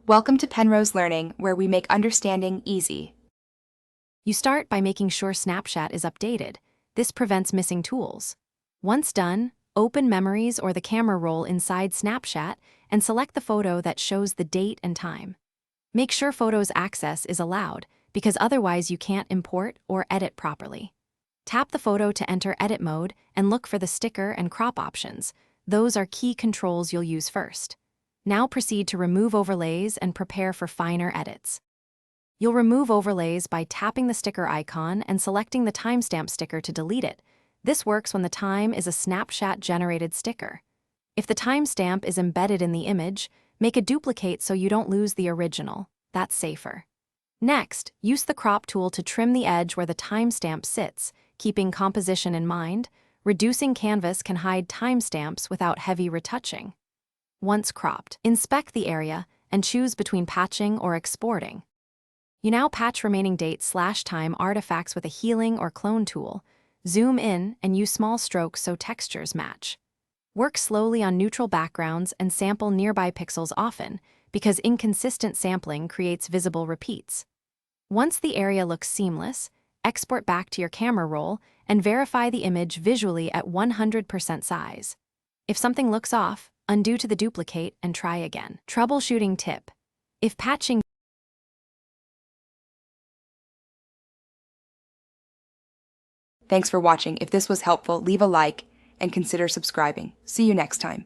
Welcome to Penrose Learning, where we make understanding easy. You start by making sure Snapchat is updated. This prevents missing tools. Once done, open Memories or the camera roll inside Snapchat and select the photo that shows the date and time. Make sure Photos Access is allowed, because otherwise you can't import or edit properly. Tap the photo to enter edit mode and look for the sticker and crop options. Those are key controls you'll use first. Now proceed to remove overlays and prepare for finer edits. You'll remove overlays by tapping the sticker icon and selecting the timestamp sticker to delete it. This works when the time is a Snapchat-generated sticker. If the timestamp is embedded in the image, make a duplicate so you don't lose the original. That's safer. Next, use the crop tool to trim the edge where the timestamp sits, keeping composition in mind. Reducing canvas can hide timestamps without heavy retouching. Once cropped, inspect the area and choose between patching or exporting. You now patch remaining date/time artifacts with a healing or clone tool. Zoom in and use small strokes so textures match. Work slowly on neutral backgrounds and sample nearby pixels often, because inconsistent sampling creates visible repeats. Once the area looks seamless, export back to your camera roll and verify the image visually at 100% size. If something looks off, undo to the duplicate and try again. Troubleshooting tip: if patching Thanks for watching. If this was helpful, leave a like and consider subscribing. See you next time.